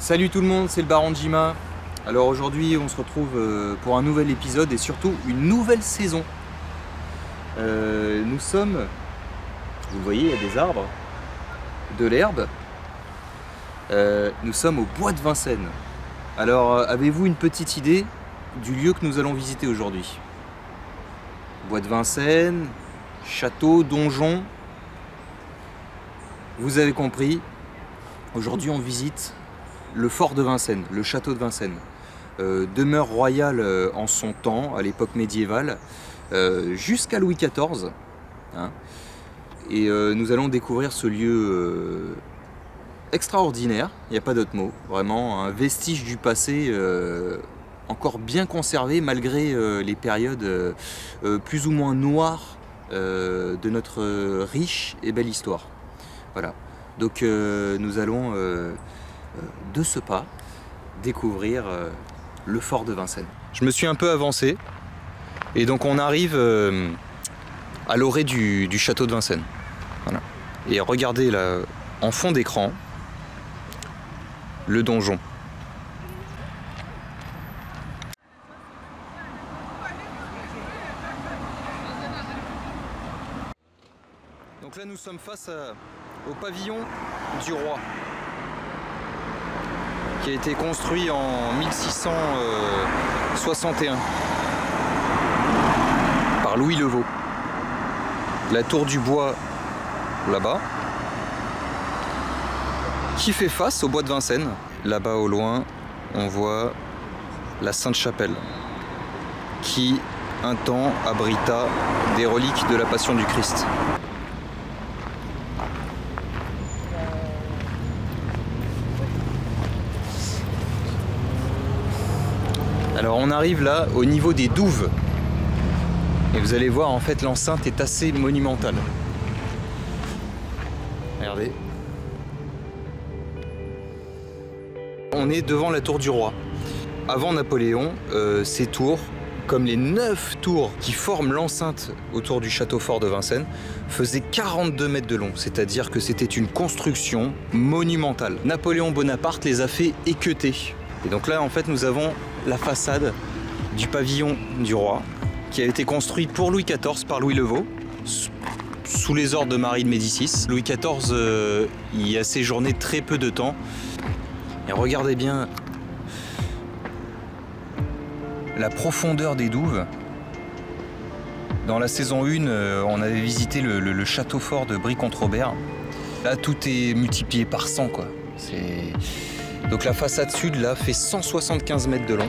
Salut tout le monde, c'est le Baron Jima. Alors aujourd'hui on se retrouve pour un nouvel épisode et surtout une nouvelle saison. Nous sommes, vous le voyez, il y a des arbres, de l'herbe. Nous sommes au bois de Vincennes. Alors avez-vous une petite idée du lieu que nous allons visiter aujourd'hui? Bois de Vincennes, château, donjon. Vous avez compris, aujourd'hui on visite le fort de Vincennes, le château de Vincennes. Demeure royale en son temps, à l'époque médiévale, jusqu'à Louis XIV. Hein. Et nous allons découvrir ce lieu extraordinaire, il n'y a pas d'autre mot, vraiment un vestige du passé encore bien conservé malgré les périodes plus ou moins noires de notre riche et belle histoire. Voilà, donc nous allons de ce pas découvrir le fort de Vincennes. Je me suis un peu avancé et donc on arrive à l'orée du château de Vincennes. Voilà. Et regardez là, en fond d'écran, le donjon. Donc là nous sommes face au pavillon du roi, qui a été construit en 1661 par Louis le Veau. La tour du bois là-bas, qui fait face au bois de Vincennes. Là-bas au loin, on voit la Sainte-Chapelle, qui un temps abrita des reliques de la Passion du Christ. Alors on arrive là au niveau des douves et vous allez voir en fait l'enceinte est assez monumentale. Regardez. On est devant la tour du roi. Avant Napoléon, ces tours, comme les 9 tours qui forment l'enceinte autour du château fort de Vincennes, faisaient 42 mètres de long, c'est-à-dire que c'était une construction monumentale. Napoléon Bonaparte les a fait équeuter. Et donc là en fait nous avons la façade du pavillon du roi qui a été construit pour Louis XIV par Louis le Veau sous les ordres de Marie de Médicis. Louis XIV y a séjourné très peu de temps. Et regardez bien la profondeur des douves. Dans la saison 1, on avait visité le château fort de Brie-Comte-Robert. Là tout est multiplié par 100 quoi. Donc la façade sud là fait 175 mètres de long.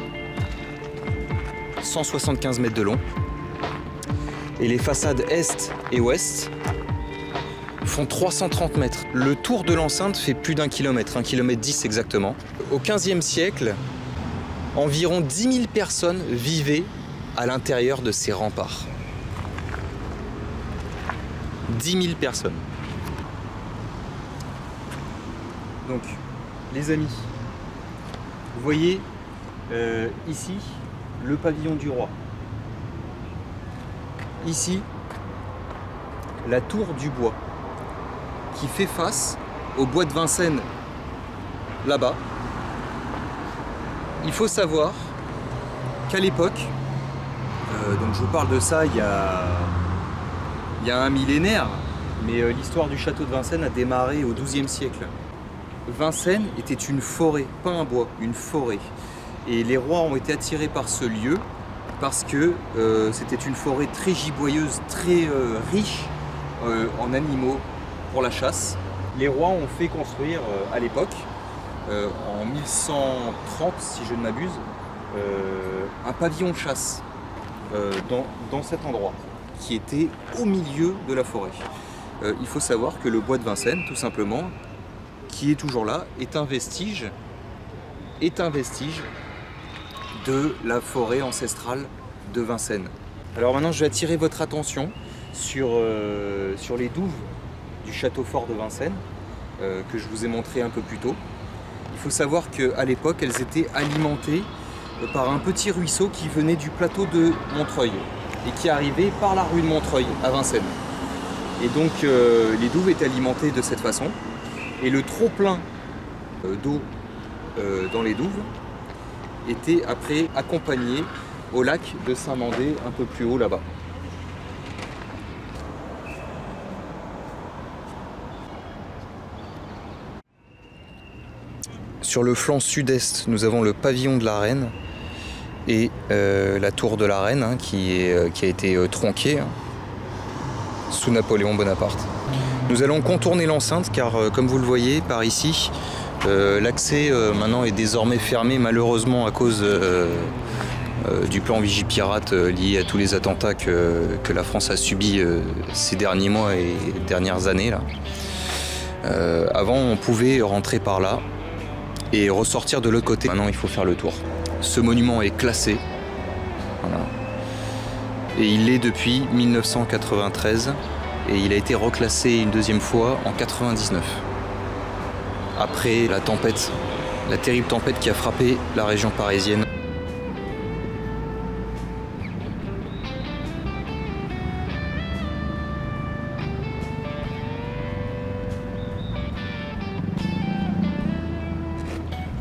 175 mètres de long. Et les façades est et ouest font 330 mètres. Le tour de l'enceinte fait plus d'1 kilomètre, 1 km 10 exactement. Au XVe siècle, environ 10 000 personnes vivaient à l'intérieur de ces remparts. 10 000 personnes. Donc, les amis, vous voyez ici le pavillon du roi. Ici, la tour du bois qui fait face au bois de Vincennes là-bas. Il faut savoir qu'à l'époque, donc je vous parle de ça il y a un millénaire, mais l'histoire du château de Vincennes a démarré au XIIe siècle. Vincennes était une forêt, pas un bois, une forêt. Et les rois ont été attirés par ce lieu parce que c'était une forêt très giboyeuse, très riche en animaux pour la chasse. Les rois ont fait construire à l'époque, en 1130 si je ne m'abuse, un pavillon de chasse dans cet endroit qui était au milieu de la forêt. Il faut savoir que le bois de Vincennes, tout simplement, qui est toujours là, est un vestige de la forêt ancestrale de Vincennes. Alors maintenant je vais attirer votre attention sur les douves du château fort de Vincennes que je vous ai montré un peu plus tôt. Il faut savoir qu'à l'époque elles étaient alimentées par un petit ruisseau qui venait du plateau de Montreuil et qui arrivait par la rue de Montreuil à Vincennes. Et donc les douves étaient alimentées de cette façon. Et le trop-plein d'eau dans les douves étaient après accompagnés au lac de Saint-Mandé, un peu plus haut là-bas. Sur le flanc sud-est, nous avons le pavillon de la Reine et la tour de la Reine hein, qui a été tronquée hein, sous Napoléon Bonaparte. Nous allons contourner l'enceinte car comme vous le voyez par ici, l'accès maintenant est désormais fermé malheureusement à cause du plan Vigipirate lié à tous les attentats que la France a subis ces derniers mois et dernières années. Là. Avant on pouvait rentrer par là et ressortir de l'autre côté. Maintenant il faut faire le tour. Ce monument est classé. Voilà. Et il l'est depuis 1993 et il a été reclassé une deuxième fois en 99. Après la tempête, la terrible tempête qui a frappé la région parisienne.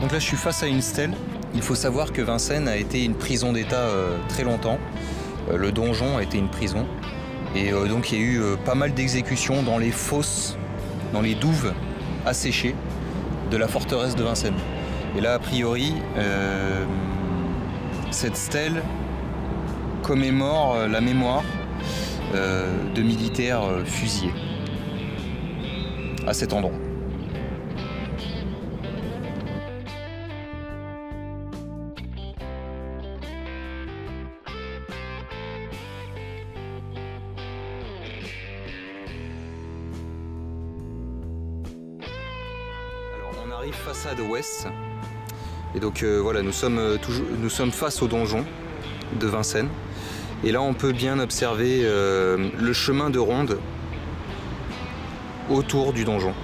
Donc là je suis face à une stèle. Il faut savoir que Vincennes a été une prison d'État très longtemps. Le donjon a été une prison. Et donc il y a eu pas mal d'exécutions dans les fosses, dans les douves asséchées de la forteresse de Vincennes. Et là a priori, cette stèle commémore la mémoire de militaires fusillés à cet endroit. On arrive façade ouest et donc voilà nous sommes face au donjon de Vincennes et là on peut bien observer le chemin de ronde autour du donjon.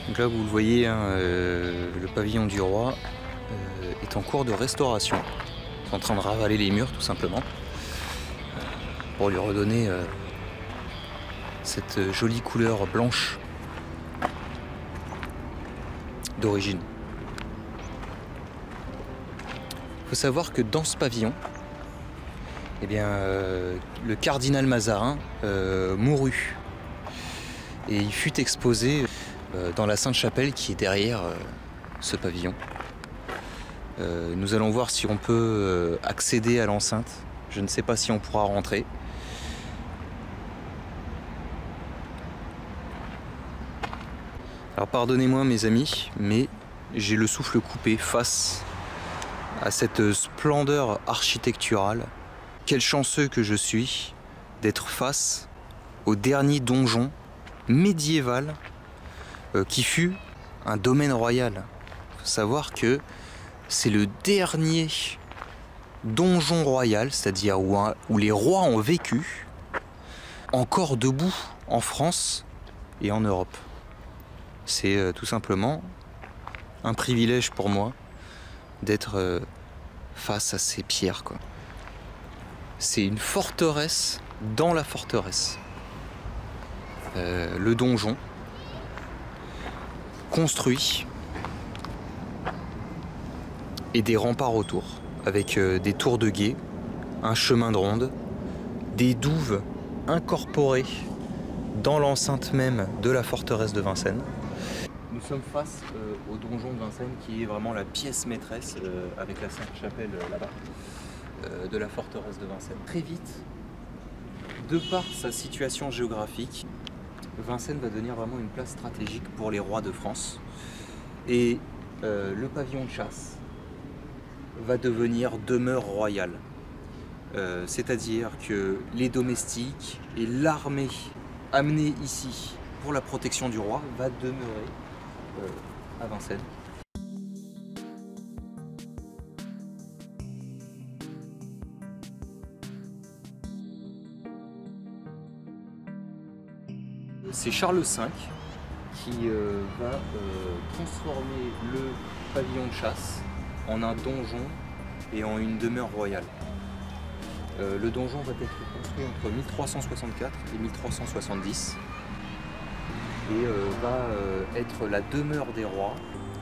Donc là vous le voyez, hein, le pavillon du roi est en cours de restauration. Ils sont en train de ravaler les murs tout simplement pour lui redonner cette jolie couleur blanche d'origine. Il faut savoir que dans ce pavillon, eh bien, le cardinal Mazarin mourut et il fut exposé dans la Sainte-Chapelle qui est derrière ce pavillon. Nous allons voir si on peut accéder à l'enceinte. Je ne sais pas si on pourra rentrer. Alors pardonnez-moi mes amis, mais j'ai le souffle coupé face à cette splendeur architecturale. Quel chanceux que je suis d'être face au dernier donjon médiéval qui fut un domaine royal. Il faut savoir que c'est le dernier donjon royal, c'est-à-dire où les rois ont vécu, encore debout en France et en Europe. C'est tout simplement un privilège pour moi d'être face à ces pierres, quoi. C'est une forteresse dans la forteresse. Le donjon construit et des remparts autour avec des tours de guet, un chemin de ronde, des douves incorporées dans l'enceinte même de la forteresse de Vincennes. Nous sommes face au donjon de Vincennes qui est vraiment la pièce maîtresse avec la Sainte-Chapelle là-bas de la forteresse de Vincennes. Très vite, de par sa situation géographique, Vincennes va devenir vraiment une place stratégique pour les rois de France et le pavillon de chasse va devenir demeure royale. C'est-à-dire que les domestiques et l'armée amenée ici pour la protection du roi va demeurer à Vincennes. c'est Charles V qui va transformer le pavillon de chasse en un donjon et en une demeure royale. Le donjon va être construit entre 1364 et 1370 et va être la demeure des rois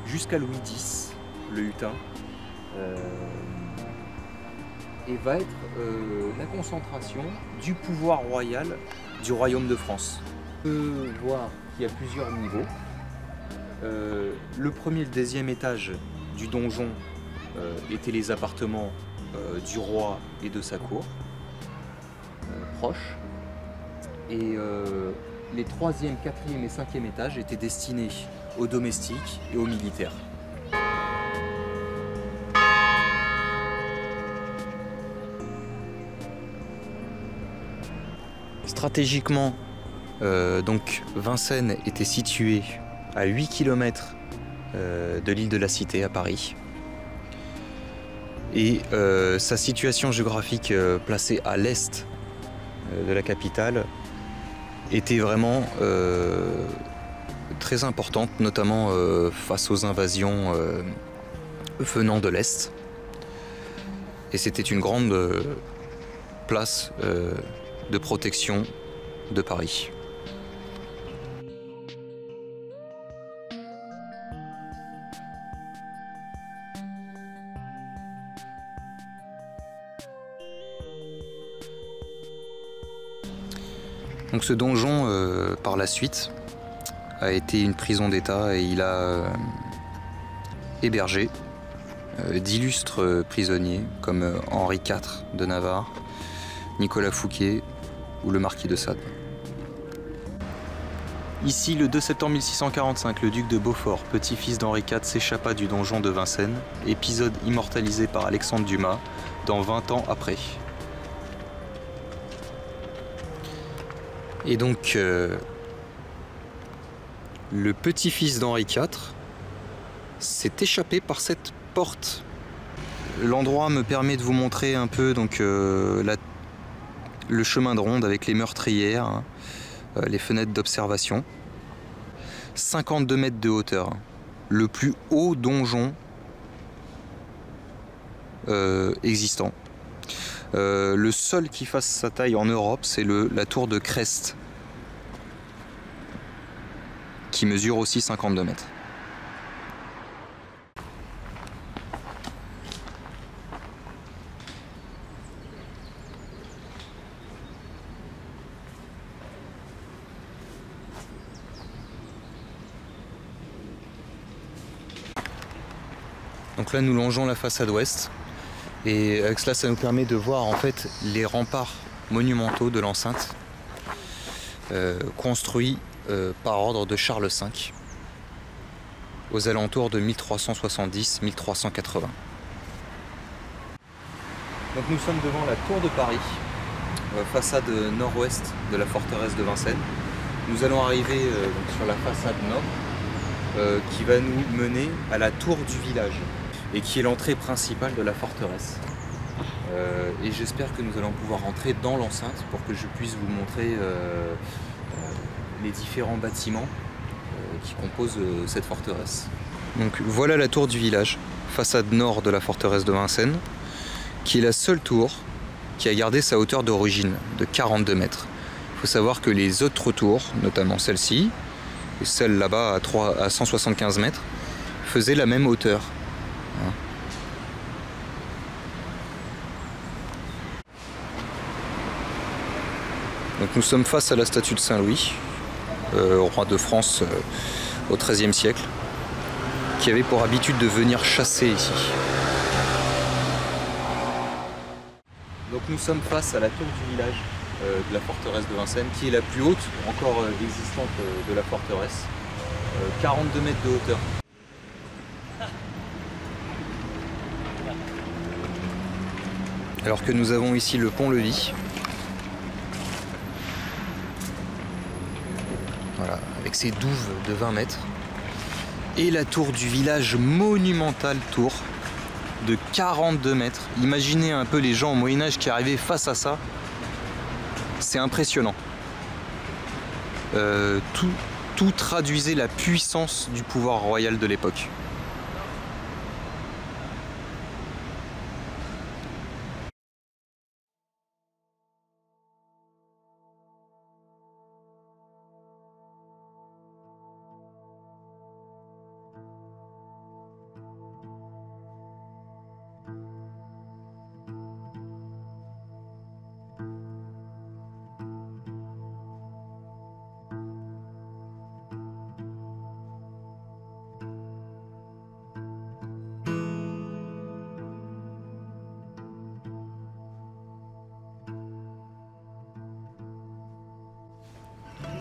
jusqu'à Louis X, le Hutin, et va être la concentration du pouvoir royal du royaume de France. On peut voir qu'il y a plusieurs niveaux. Le premier et le deuxième étage du donjon étaient les appartements du roi et de sa cour proche. Et les troisième, quatrième et cinquième étages étaient destinés aux domestiques et aux militaires. Stratégiquement, donc Vincennes était situé à 8 km de l'île de la Cité à Paris. Et sa situation géographique placée à l'est de la capitale était vraiment très importante, notamment face aux invasions venant de l'est. Et c'était une grande place de protection de Paris. Donc ce donjon, par la suite, a été une prison d'État et il a hébergé d'illustres prisonniers comme Henri IV de Navarre, Nicolas Fouquier ou le marquis de Sade. Ici, le 2 septembre 1645, le duc de Beaufort, petit-fils d'Henri IV, s'échappa du donjon de Vincennes, épisode immortalisé par Alexandre Dumas dans 20 ans après. Et donc, le petit-fils d'Henri IV s'est échappé par cette porte. L'endroit me permet de vous montrer un peu donc, le chemin de ronde avec les meurtrières, hein, les fenêtres d'observation. 52 mètres de hauteur. Le plus haut donjon existant. Le seul qui fasse sa taille en Europe, c'est la tour de Crest, qui mesure aussi 52 mètres. Donc là, nous longeons la façade ouest. Et avec cela, ça nous permet de voir en fait les remparts monumentaux de l'enceinte construits par ordre de Charles V aux alentours de 1370-1380. Donc nous sommes devant la tour de Paris, façade nord-ouest de la forteresse de Vincennes. Nous allons arriver sur la façade nord qui va nous mener à la tour du village et qui est l'entrée principale de la forteresse. Et j'espère que nous allons pouvoir entrer dans l'enceinte pour que je puisse vous montrer les différents bâtiments qui composent cette forteresse. Donc voilà la tour du village, façade nord de la forteresse de Vincennes, qui est la seule tour qui a gardé sa hauteur d'origine de 42 mètres. Il faut savoir que les autres tours, notamment celle-ci et celle là-bas à 175 mètres, faisaient la même hauteur. Donc nous sommes face à la statue de Saint-Louis, roi de France au XIIIe siècle, qui avait pour habitude de venir chasser ici. Donc nous sommes face à la tour du village de la forteresse de Vincennes, qui est la plus haute encore existante de la forteresse, 42 mètres de hauteur. Alors que nous avons ici le pont-levis. Voilà, avec ses douves de 20 mètres. Et la tour du village, monumentale tour de 42 mètres. Imaginez un peu les gens au Moyen-Âge qui arrivaient face à ça. C'est impressionnant. tout traduisait la puissance du pouvoir royal de l'époque.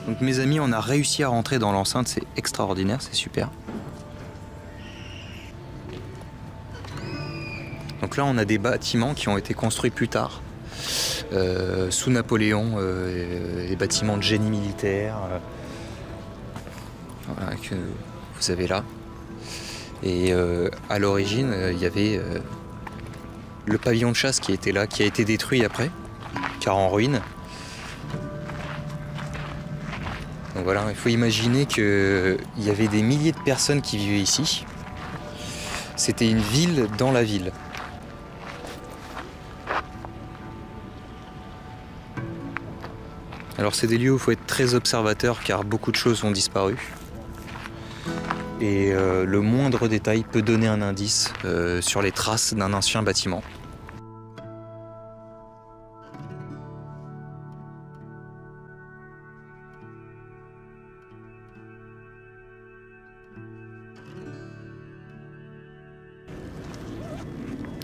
Donc mes amis, on a réussi à rentrer dans l'enceinte, c'est extraordinaire, c'est super. Donc là on a des bâtiments qui ont été construits plus tard, sous Napoléon, des bâtiments de génie militaire, voilà, que vous avez là. Et à l'origine, il y avait le pavillon de chasse qui était là, qui a été détruit après, car en ruine. Donc voilà, il faut imaginer qu'il y avait des milliers de personnes qui vivaient ici. C'était une ville dans la ville. Alors c'est des lieux où il faut être très observateur car beaucoup de choses ont disparu. Et le moindre détail peut donner un indice sur les traces d'un ancien bâtiment.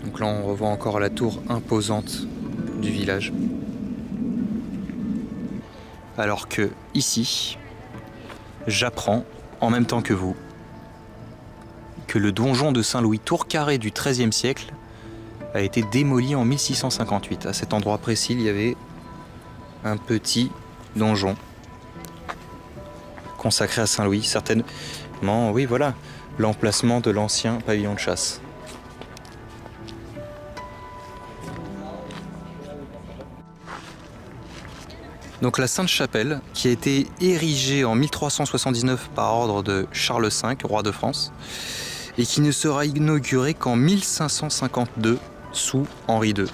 Donc là on revoit encore la tour imposante du village. Alors que ici, j'apprends en même temps que vous que le donjon de Saint-Louis, tour carrée du XIIIe siècle, a été démoli en 1658. À cet endroit précis, il y avait un petit donjon consacré à Saint-Louis. Certainement, oui, voilà, l'emplacement de l'ancien pavillon de chasse. Donc la Sainte-Chapelle, qui a été érigée en 1379 par ordre de Charles V, roi de France, et qui ne sera inaugurée qu'en 1552 sous Henri II.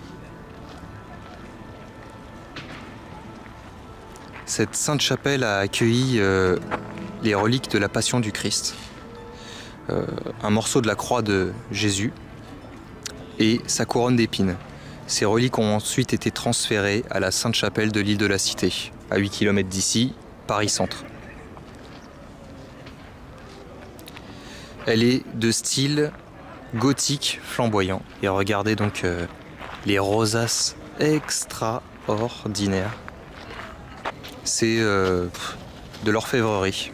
Cette Sainte-Chapelle a accueilli les reliques de la Passion du Christ, un morceau de la croix de Jésus et sa couronne d'épines. Ces reliques ont ensuite été transférées à la Sainte-Chapelle de l'île de la Cité, à 8 km d'ici, Paris-Centre. Elle est de style gothique flamboyant. Et regardez donc les rosaces extraordinaires. C'est de l'orfèvrerie.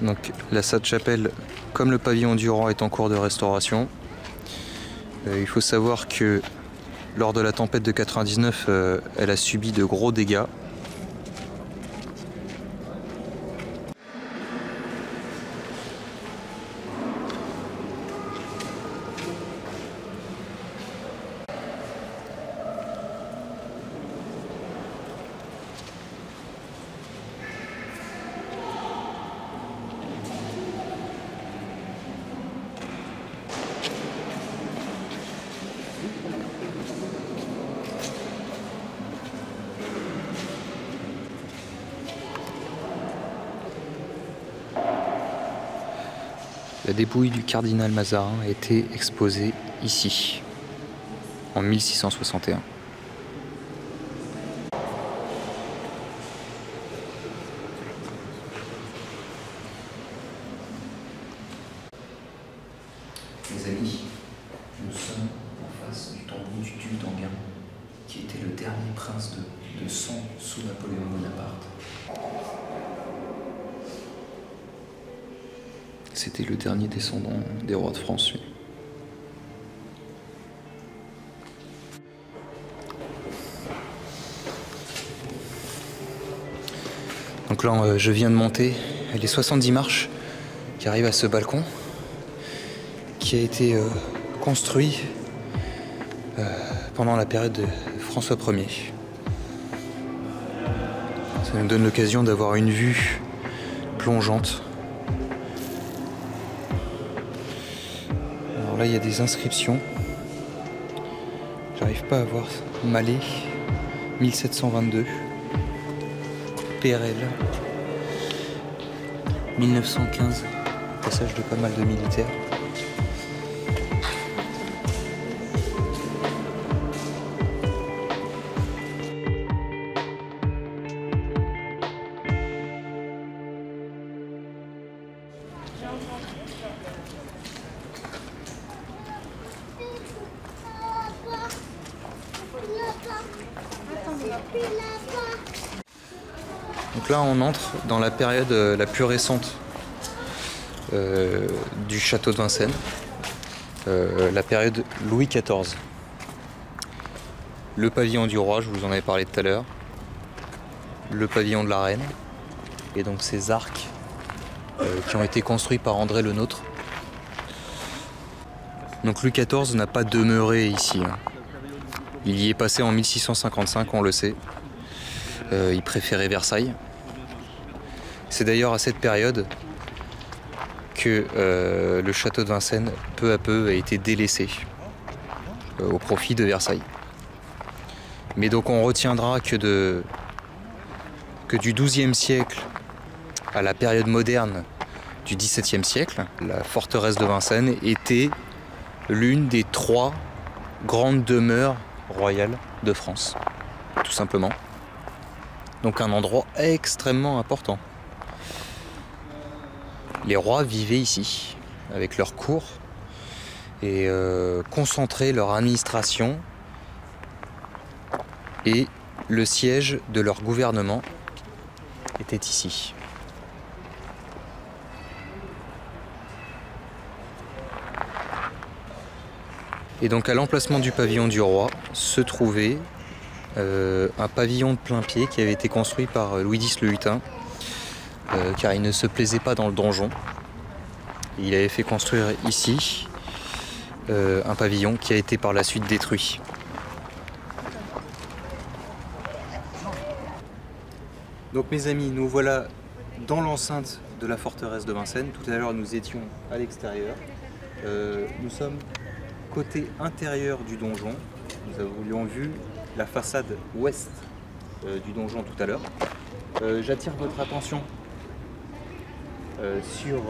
Donc la Sainte-Chapelle, comme le pavillon du roi, est en cours de restauration. Il faut savoir que lors de la tempête de 99, elle a subi de gros dégâts. La dépouille du cardinal Mazarin a été exposée ici, en 1661. Mes amis, nous sommes en face du tombeau du duc d'Enghien, qui était le dernier prince de sang sous Napoléon Bonaparte. C'était le dernier descendant des rois de France, lui. Donc là, je viens de monter les 70 marches qui arrivent à ce balcon qui a été construit pendant la période de François Ier. Ça nous donne l'occasion d'avoir une vue plongeante. Alors là, il y a des inscriptions. J'arrive pas à voir. Malais, 1722. PRL, 1915. Passage de pas mal de militaires. Donc là, on entre dans la période la plus récente du château de Vincennes, la période Louis XIV. Le pavillon du roi, je vous en avais parlé tout à l'heure, le pavillon de la reine, et donc ces arcs qui ont été construits par André le Nôtre. Donc Louis XIV n'a pas demeuré ici. Il y est passé en 1655, on le sait. Il préférait Versailles. C'est d'ailleurs à cette période que le château de Vincennes, peu à peu, a été délaissé au profit de Versailles. Mais donc on retiendra que du XIIe siècle à la période moderne du XVIIe siècle, la forteresse de Vincennes était l'une des 3 grandes demeures royales de France, tout simplement. Donc un endroit extrêmement important. Les rois vivaient ici, avec leur cour, et concentraient leur administration, et le siège de leur gouvernement était ici. Et donc à l'emplacement du pavillon du roi se trouvait un pavillon de plain-pied qui avait été construit par Louis X le Hutin, car il ne se plaisait pas dans le donjon. Il avait fait construire ici un pavillon qui a été par la suite détruit. Donc mes amis, nous voilà dans l'enceinte de la forteresse de Vincennes. Tout à l'heure nous étions à l'extérieur. Nous sommes côté intérieur du donjon. Nous avions vu la façade ouest du donjon tout à l'heure. J'attire votre attention sur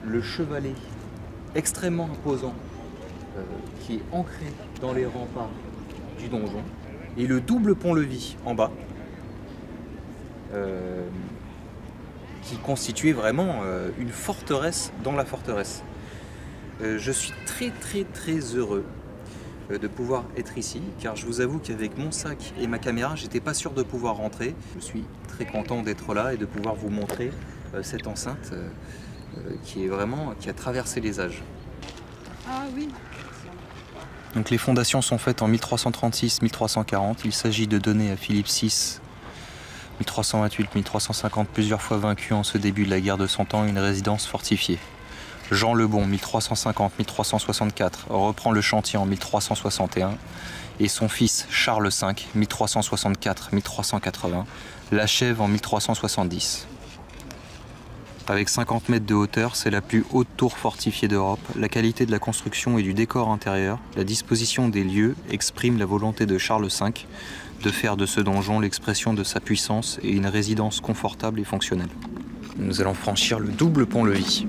le chevalet extrêmement imposant qui est ancré dans les remparts du donjon et le double pont-levis en bas qui constituait vraiment une forteresse dans la forteresse. Je suis très heureux de pouvoir être ici, car je vous avoue qu'avec mon sac et ma caméra, j'étais pas sûr de pouvoir rentrer. Je suis très content d'être là et de pouvoir vous montrer cette enceinte qui a traversé les âges. Ah oui. Donc les fondations sont faites en 1336-1340. Il s'agit de donner à Philippe VI, 1328-1350, plusieurs fois vaincu en ce début de la guerre de Cent Ans, une résidence fortifiée. Jean le Bon, 1350-1364, reprend le chantier en 1361 et son fils Charles V, 1364-1380, l'achève en 1370. Avec 50 mètres de hauteur, c'est la plus haute tour fortifiée d'Europe. La qualité de la construction et du décor intérieur, la disposition des lieux exprime la volonté de Charles V de faire de ce donjon l'expression de sa puissance et une résidence confortable et fonctionnelle. Nous allons franchir le double pont-levis.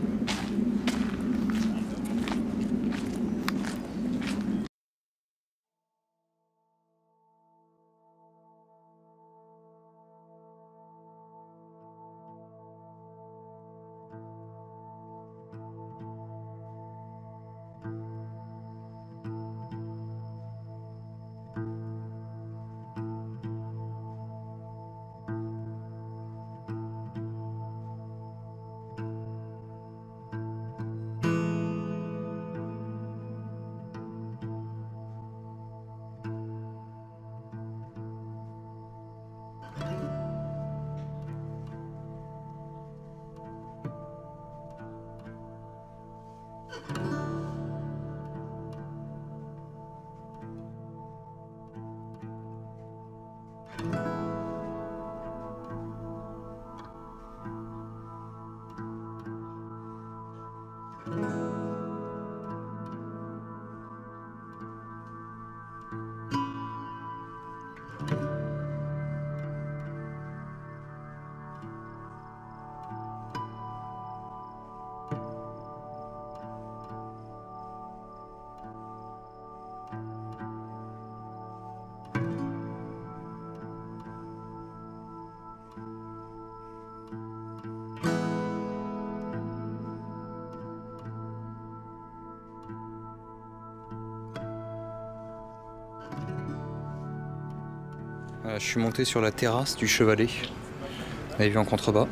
Je suis monté sur la terrasse du Chevalet. Vous avez vu en contrebas.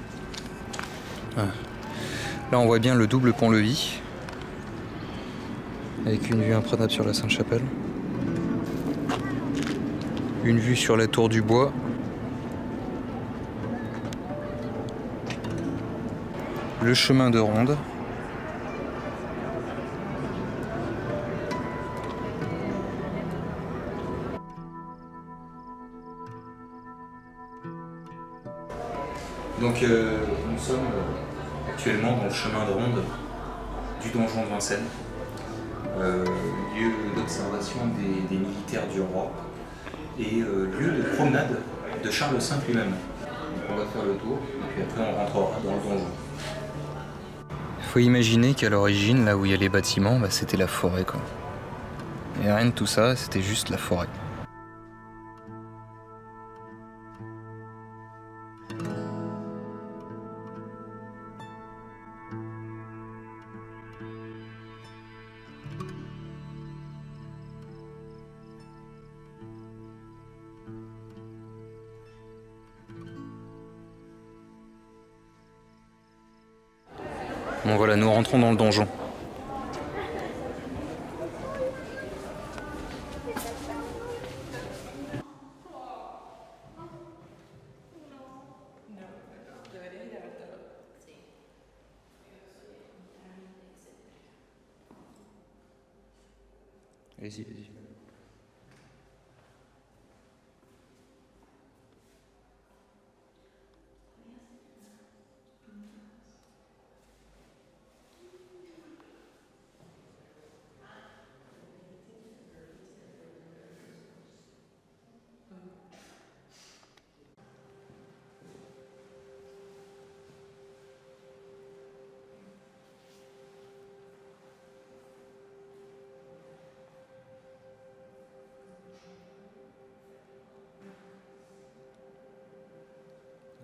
Là on voit bien le double pont-levis. Avec une vue imprenable sur la Sainte-Chapelle. Une vue sur la tour du Bois. Le chemin de ronde. Donc nous sommes actuellement dans le chemin de ronde du donjon de Vincennes, lieu d'observation des militaires du roi et lieu de promenade de Charles V lui-même. Donc on va faire le tour et puis après on rentrera dans le donjon. Il faut imaginer qu'à l'origine, là où il y a les bâtiments, c'était la forêt quoi. Et rien de tout ça, c'était juste la forêt. Bon voilà, nous rentrons dans le donjon. Allez-y, allez-y.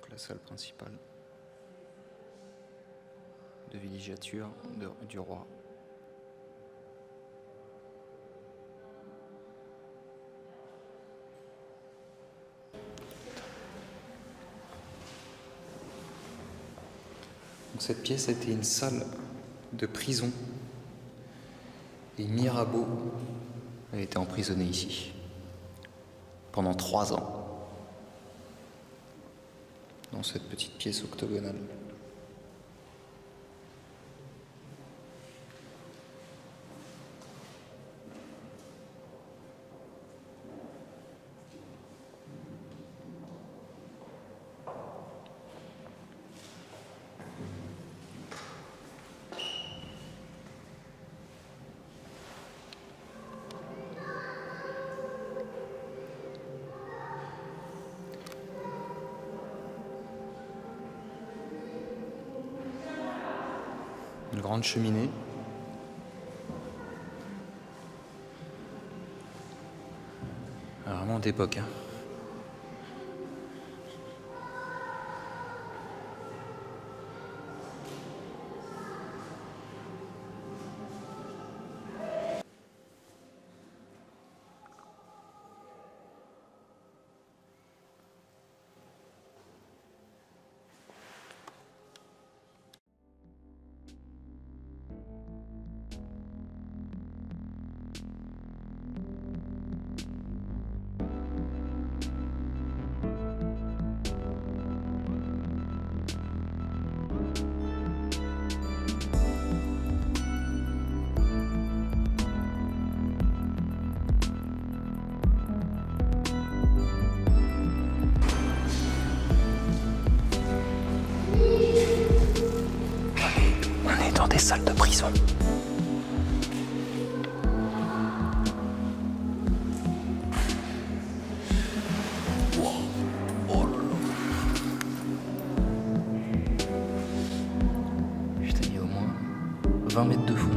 La salle principale de villégiature du roi. Donc cette pièce était une salle de prison et Mirabeau a été emprisonné ici pendant 3 ans. Dans cette petite pièce octogonale. Une grande cheminée. Vraiment d'époque. Hein. Des salles de prison. Wow. Oh là là. Putain, il y a au moins 20 mètres de fond.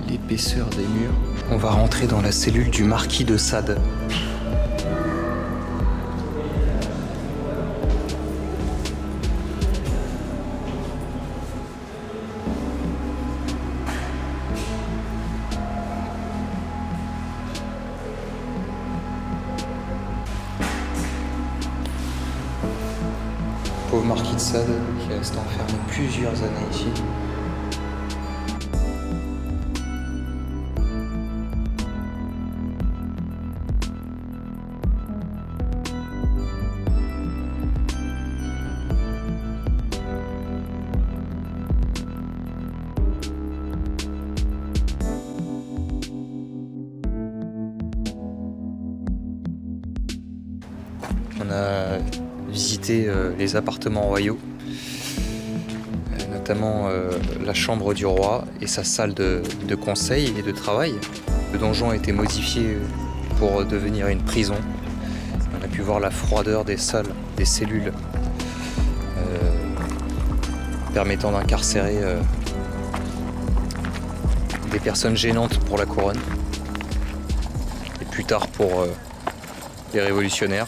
L'épaisseur des murs. On va rentrer dans la cellule du marquis de Sade. pauvre marquis de Sade qui est resté enfermé plusieurs années ici. On a visité les appartements royaux, notamment la chambre du roi et sa salle de conseil et de travail. Le donjon a été modifié pour devenir une prison. On a pu voir la froideur des salles, des cellules, permettant d'incarcérer des personnes gênantes pour la couronne et plus tard pour les révolutionnaires.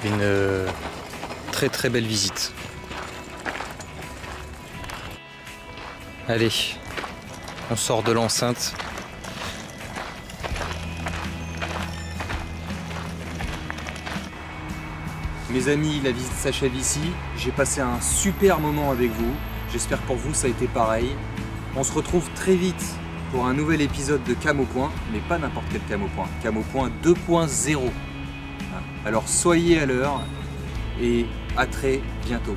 Une très belle visite. Allez, on sort de l'enceinte. Mes amis, la visite s'achève ici. J'ai passé un super moment avec vous. J'espère que pour vous ça a été pareil. On se retrouve très vite pour un nouvel épisode de Cam au Point, mais pas n'importe quel Cam au Point. Cam au Point 2.0. Alors soyez à l'heure et à très bientôt.